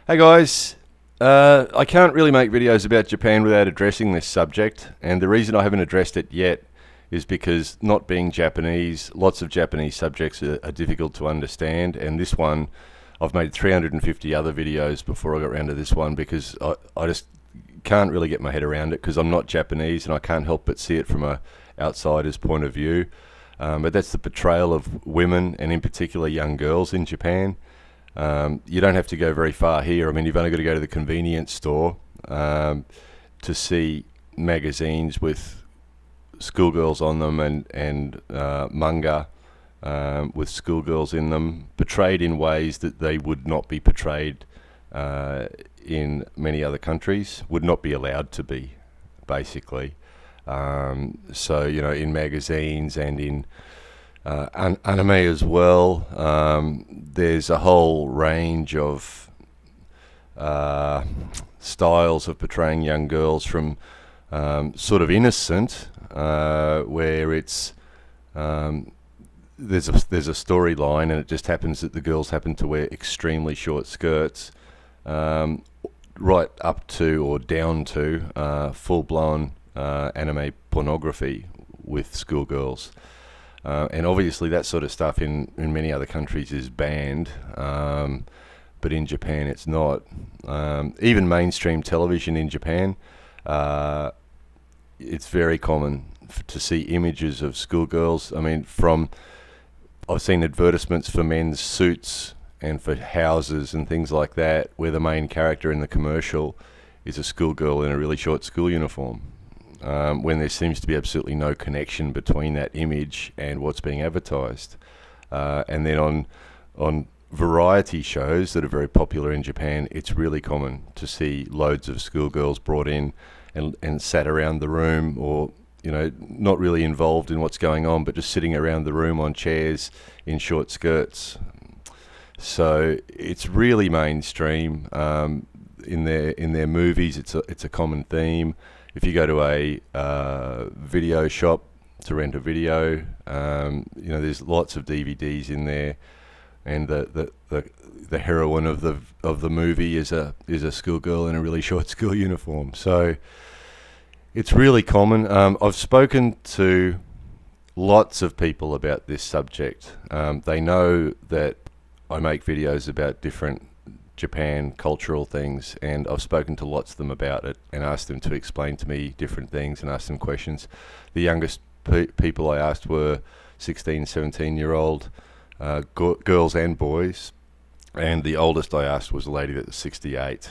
Hey guys, I can't really make videos about Japan without addressing this subject, and the reason I haven't addressed it yet is because, not being Japanese, lots of Japanese subjects are difficult to understand, and this one, I've made 350 other videos before I got around to this one because I just can't really get my head around it because I'm not Japanese and I can't help but see it from a outsider's point of view. But that's the portrayal of women, and in particular young girls in Japan. You don't have to go very far here. I mean, you've only got to go to the convenience store to see magazines with schoolgirls on them and manga with schoolgirls in them, portrayed in ways that they would not be portrayed in many other countries, would not be allowed to be, basically. So, you know, in magazines and in anime as well, there's a whole range of styles of portraying young girls, from sort of innocent, where it's there's a storyline and it just happens that the girls happen to wear extremely short skirts, right up to or down to full-blown anime pornography with schoolgirls. And obviously that sort of stuff in many other countries is banned, but in Japan it's not. Even mainstream television in Japan, it's very common to see images of schoolgirls. I mean, I've seen advertisements for men's suits and for houses and things like that, where the main character in the commercial is a schoolgirl in a really short school uniform. When there seems to be absolutely no connection between that image and what's being advertised. And then on variety shows that are very popular in Japan, it's really common to see loads of schoolgirls brought in and sat around the room, or, you know, not really involved in what's going on, but just sitting around the room on chairs in short skirts. So it's really mainstream. In their movies, it's a common theme. If you go to a video shop to rent a video, you know, there's lots of DVDs in there, and the heroine of the movie is a schoolgirl in a really short school uniform. So it's really common. I've spoken to lots of people about this subject. They know that I make videos about different Japan cultural things, and I've spoken to lots of them about it and asked them to explain to me different things and asked them questions. The youngest people I asked were 16, 17-year-old girls and boys, and the oldest I asked was a lady that was 68,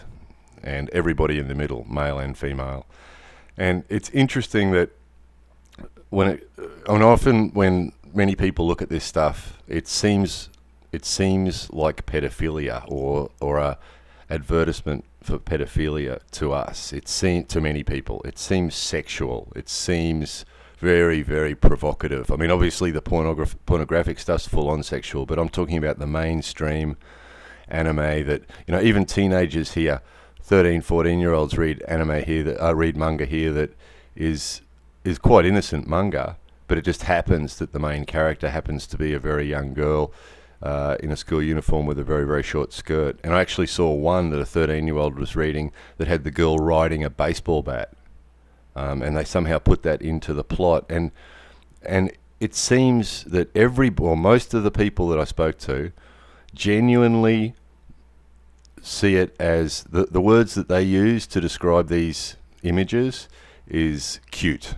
and everybody in the middle, male and female. And it's interesting that often when many people look at this stuff, it seems like pedophilia or a advertisement for pedophilia to us. To many people, it seems sexual. It seems very, very provocative. I mean, obviously the pornographic stuff's full on sexual, but I'm talking about the mainstream anime that, you know, even teenagers here, 13, 14-year-olds read anime here, that read manga here that is quite innocent manga, but it just happens that the main character happens to be a very young girl in a school uniform with a very, very short skirt. And I actually saw one that a 13-year-old was reading that had the girl riding a baseball bat, and they somehow put that into the plot. And it seems that most of the people that I spoke to genuinely see it as the words that they use to describe these images is cute.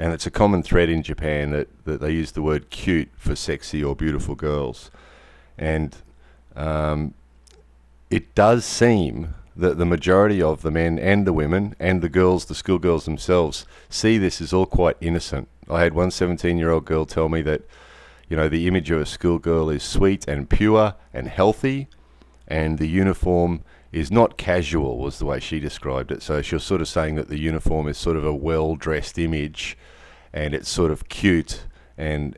And it's a common thread in Japan that they use the word cute for sexy or beautiful girls. And it does seem that the majority of the men and the women and the girls, the schoolgirls themselves, see this as all quite innocent. I had one 17-year-old girl tell me that, you know, the image of a schoolgirl is sweet and pure and healthy, and the uniform is not casual, was the way she described it. So she was sort of saying that the uniform is sort of a well-dressed image, and it's sort of cute and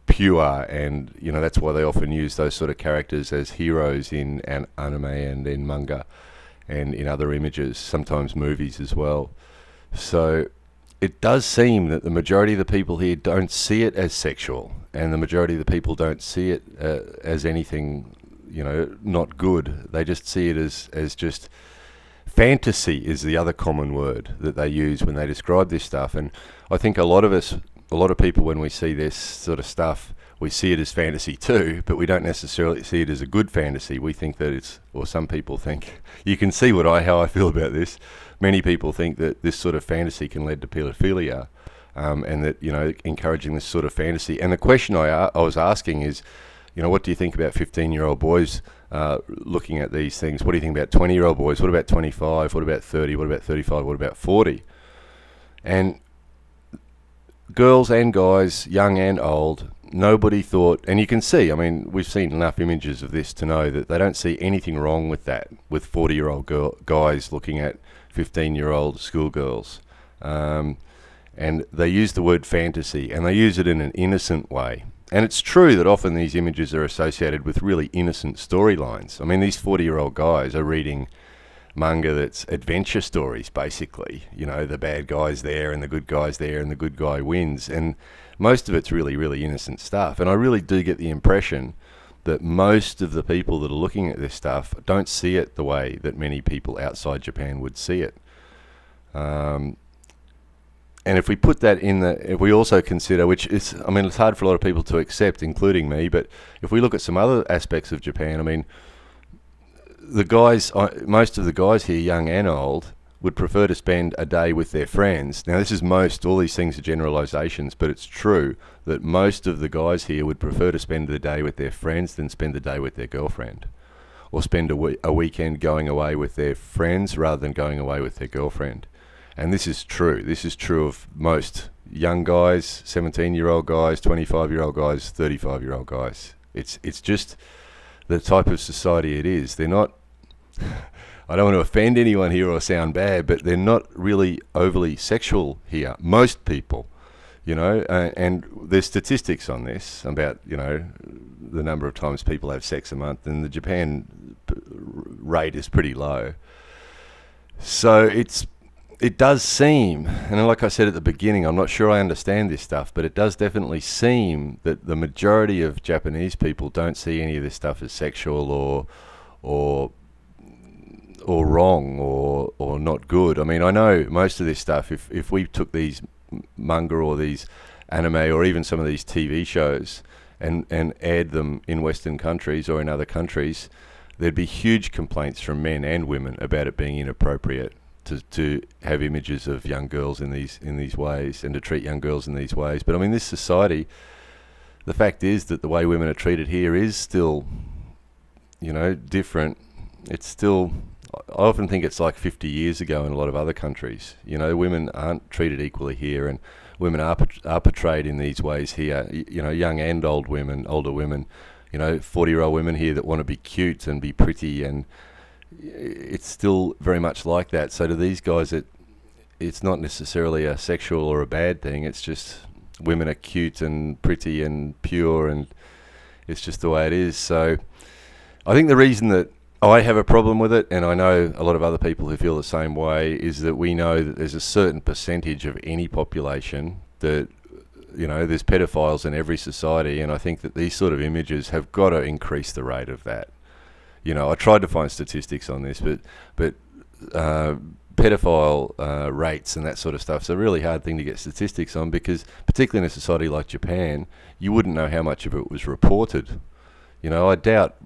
pure, and, you know, that's why they often use those sort of characters as heroes in anime and in manga and in other images, sometimes movies as well. So it does seem that the majority of the people here don't see it as sexual, and the majority of the people don't see it as anything, not good. They just see it as just fantasy is the other common word that they use when they describe this stuff. And I think a lot of people, when we see this sort of stuff, we see it as fantasy too, but we don't necessarily see it as a good fantasy. We think that it's, or some people think, you can see how I feel about this. Many people think that this sort of fantasy can lead to pedophilia, and that, encouraging this sort of fantasy. And the question I was asking is, what do you think about 15-year-old boys looking at these things? What do you think about 20-year-old boys? What about 25? What about 30? What about 35? What about 40? And girls and guys, young and old, nobody thought, and you can see, we've seen enough images of this to know that they don't see anything wrong with that, with 40-year-old guys looking at 15-year-old schoolgirls. And they use the word fantasy, and they use it in an innocent way. And it's true that often these images are associated with really innocent storylines. These 40-year-old guys are reading manga that's adventure stories, basically. The bad guy's there and the good guy's there and the good guy wins. And most of it's really, really innocent stuff. And I really do get the impression that most of the people that are looking at this stuff don't see it the way that many people outside Japan would see it. And if we put that if we also consider, which is, it's hard for a lot of people to accept, including me, but if we look at some other aspects of Japan, the guys, most of the guys here, young and old, would prefer to spend a day with their friends. Now, this is all these things are generalizations, but it's true that most of the guys here would prefer to spend the day with their friends than spend the day with their girlfriend, or spend a weekend going away with their friends rather than going away with their girlfriend. And this is true. This is true of most young guys, 17-year-old guys, 25-year-old guys, 35-year-old guys. It's just the type of society it is. They're not, I don't want to offend anyone here or sound bad, but they're not really overly sexual here. Most people, and there's statistics on this about, the number of times people have sex a month, and the Japan rate is pretty low. So it does seem, and like I said at the beginning, I'm not sure I understand this stuff, but it does definitely seem that the majority of Japanese people don't see any of this stuff as sexual or wrong or not good. I know most of this stuff, if we took these manga or these anime or even some of these TV shows and aired them in Western countries or in other countries, there'd be huge complaints from men and women about it being inappropriate to have images of young girls in these ways and to treat young girls in these ways. But this society, the fact is that the way women are treated here is still, different. It's still, I often think it's like 50 years ago in a lot of other countries. Women aren't treated equally here, and women are portrayed in these ways here. Young and older women, 40-year-old women here that want to be cute and be pretty, and it's still very much like that. So to these guys, it's not necessarily a sexual or a bad thing. It's just women are cute and pretty and pure, and it's just the way it is. So I think the reason that I have a problem with it, and I know a lot of other people who feel the same way, is that we know that there's a certain percentage of any population that, there's pedophiles in every society, and I think that these sort of images have got to increase the rate of that. I tried to find statistics on this, but pedophile rates and that sort of stuff is a really hard thing to get statistics on, because particularly in a society like Japan, you wouldn't know how much of it was reported. I doubt,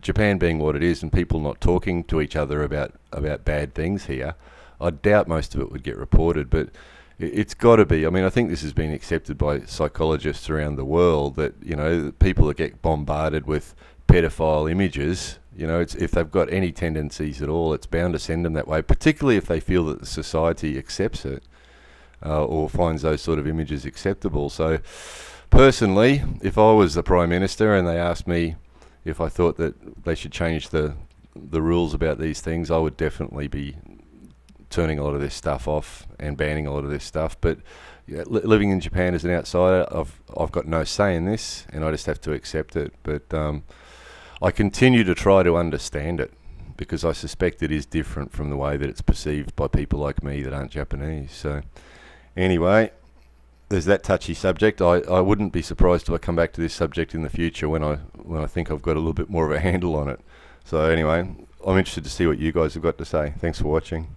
Japan being what it is and people not talking to each other about bad things here, I doubt most of it would get reported. But it's got to be. I think this has been accepted by psychologists around the world that, people that get bombarded with pedophile images, if they've got any tendencies at all, it's bound to send them that way, particularly if they feel that the society accepts it or finds those sort of images acceptable. So personally, if I was the Prime Minister and they asked me if I thought that they should change the rules about these things, I would definitely be turning a lot of this stuff off and banning a lot of this stuff. But living in Japan as an outsider, I've got no say in this, and I just have to accept it. But I continue to try to understand it, because I suspect it is different from the way that it's perceived by people like me that aren't Japanese. So anyway, there's that touchy subject. I wouldn't be surprised if I come back to this subject in the future when I think I've got a little bit more of a handle on it. So anyway, I'm interested to see what you guys have got to say. Thanks for watching.